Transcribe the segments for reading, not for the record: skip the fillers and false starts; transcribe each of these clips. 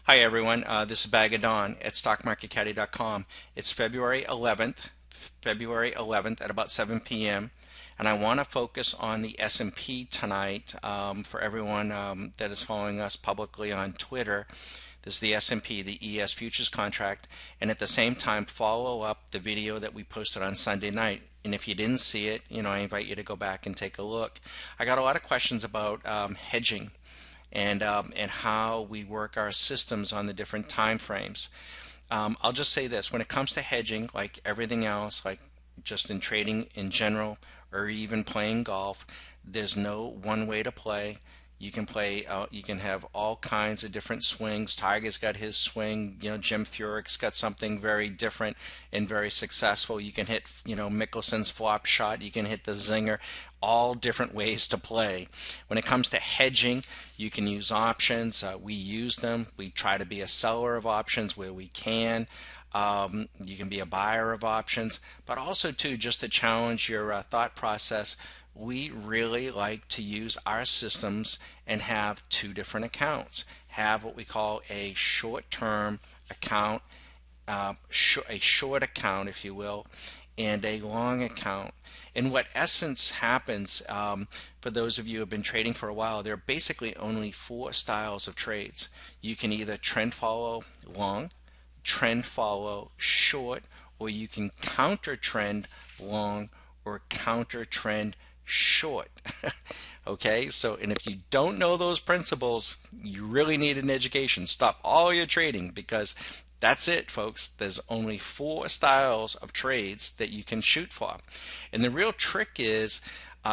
Hi everyone, this is Bag of Dawn at StockMarketCaddy.com. It's February 11th at about 7 p.m. and I want to focus on the S&P tonight for everyone that is following us publicly on Twitter. This is the S&P, the ES futures contract, and at the same time follow up the video that we posted on Sunday night. And if you didn't see it, I invite you to go back and take a look. I got a lot of questions about hedging and how we work our systems on the different time frames. I'll just say this: when it comes to hedging, like everything else, like just in trading in general, or even playing golf, there's no one way to play. You can play. You can have all kinds of different swings. Tiger's got his swing. Jim Furyk's got something very different and very successful. You can hit, Mickelson's flop shot. You can hit the zinger. All different ways to play. When it comes to hedging, you can use options. We use them. We try to be a seller of options where we can. You can be a buyer of options, but also too, just to challenge your thought process, we really like to use our systems and have two different accounts. Have what we call a short-term account, a short account, if you will, and a long account. And what essence happens, for those of you who have been trading for a while, there are basically only four styles of trades. You can either trend follow long, trend follow short, or you can counter trend long or counter trend short. Okay, so and if you don't know those principles, you really need an education. Stop all your trading, because that's it, folks. There's only four styles of trades that you can shoot for. And the real trick is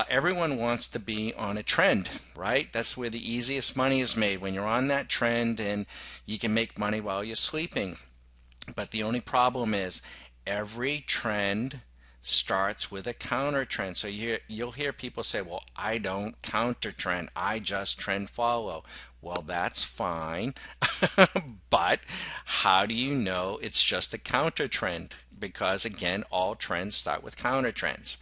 everyone wants to be on a trend, right? That's where the easiest money is made, when you're on that trend and you can make money while you're sleeping. But the only problem is every trend starts with a counter trend. So you'll hear people say, well, I don't counter trend, I just trend follow. Well, that's fine. But how do you know it's just a counter trend? Because again, all trends start with counter trends.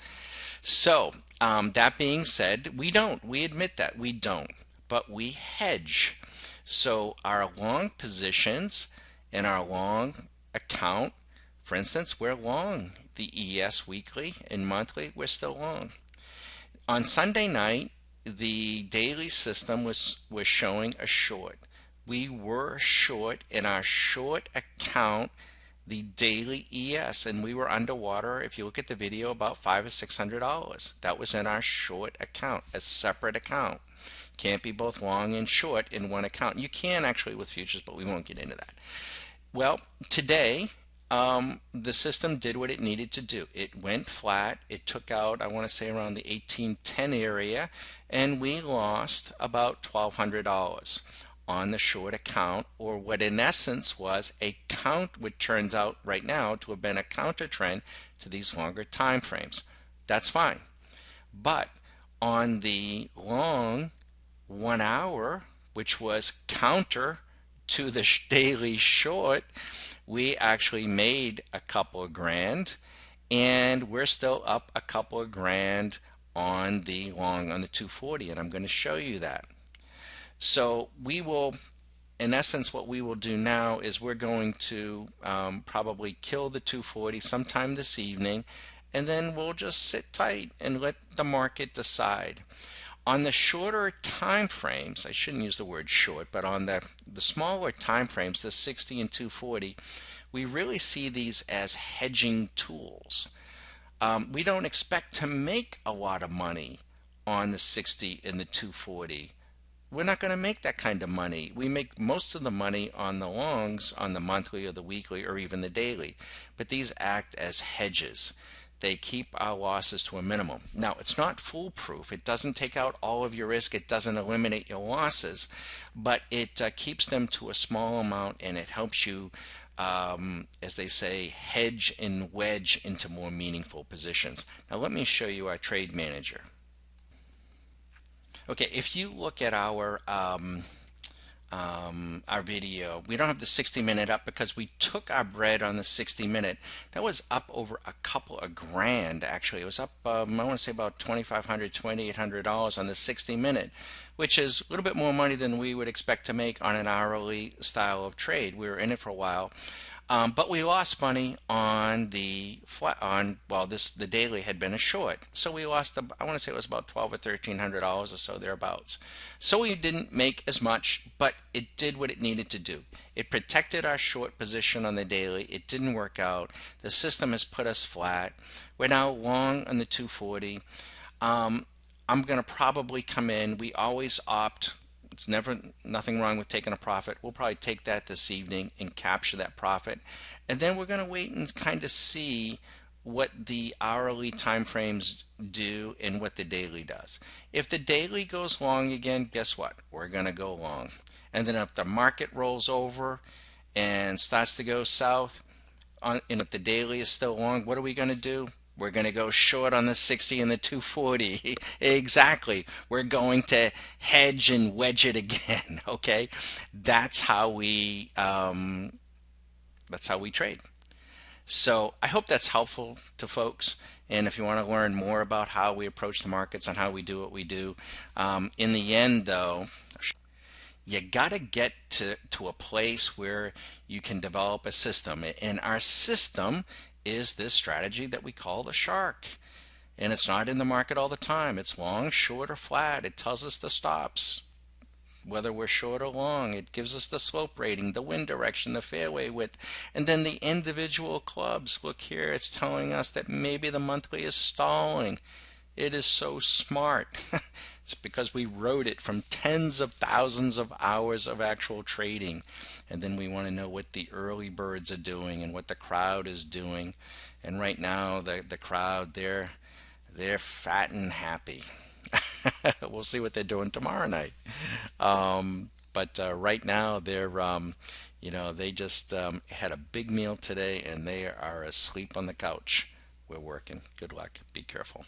So that being said, we admit that we don't, but we hedge. So our long positions in our long account, for instance, we're long the ES weekly and monthly, we're still long. On Sunday night, the daily system was showing a short. We were short in our short account, the daily ES, and we were underwater. If you look at the video, about $500 or $600. That was in our short account, a separate account. Can't be both long and short in one account. You can actually with futures, but we won't get into that. Well, today the system did what it needed to do. It went flat. It took out, I want to say, around the 1810 area, and we lost about $1,200 on the short account, or what in essence was a count, which turns out right now to have been a counter trend to these longer time frames. That's fine. But on the long 1 hour, which was counter to the daily short, we actually made a couple of grand, and we're still up a couple of grand on the long, on the 240, and I'm going to show you that. So we will, in essence, what we will do now is we're going to probably kill the 240 sometime this evening, and then we'll just sit tight and let the market decide. On the shorter time frames, I shouldn't use the word short, but on the smaller time frames, the 60 and 240, we really see these as hedging tools. We don't expect to make a lot of money on the 60 and the 240. We're not going to make that kind of money. We make most of the money on the longs, on the monthly or the weekly or even the daily, but these act as hedges. They keep our losses to a minimum. Now, it's not foolproof. It doesn't take out all of your risk. It doesn't eliminate your losses, but it keeps them to a small amount, and it helps you, as they say, hedge and wedge into more meaningful positions. Now, let me show you our trade manager. Okay, if you look at our our video. We don't have the 60-minute up because we took our bread on the 60-minute. That was up over a couple of grand, actually. It was up, I want to say about $2,500, $2,800 on the 60-minute, which is a little bit more money than we would expect to make on an hourly style of trade. We were in it for a while. But we lost money on the flat on well this the daily had been a short, so we lost I want to say it was about 12 or $1,300 or so thereabouts. So we didn't make as much, but it did what it needed to do. It protected our short position on the daily. It didn't work out. The system has put us flat. We're now long on the 240. I'm going to probably come in. We always opt. It's never nothing wrong with taking a profit. We'll probably take that this evening and capture that profit. And then we're going to wait and kind of see what the hourly time frames do and what the daily does. If the daily goes long again, guess what? We're going to go long. And then if the market rolls over and starts to go south, and if the daily is still long, what are we going to do? We're going to go short on the 60 and the 240. Exactly. We're going to hedge and wedge it again. Okay, that's how we trade. So I hope that's helpful to folks. And if you want to learn more about how we approach the markets and how we do what we do, in the end, though, you got to get to a place where you can develop a system. And our system is this strategy that we call the shark. And it's not in the market all the time. It's long, short, or flat. It tells us the stops, whether we're short or long. It gives us the slope rating, the wind direction, the fairway width, and then the individual clubs. Look here, it's telling us that maybe the monthly is stalling. It is so smart. It's because we wrote it from tens of thousands of hours of actual trading. And then we want to know what the early birds are doing and what the crowd is doing. And right now, the crowd, they're fat and happy. We'll see what they're doing tomorrow night. But right now, they just had a big meal today and they are asleep on the couch. We're working. Good luck. Be careful.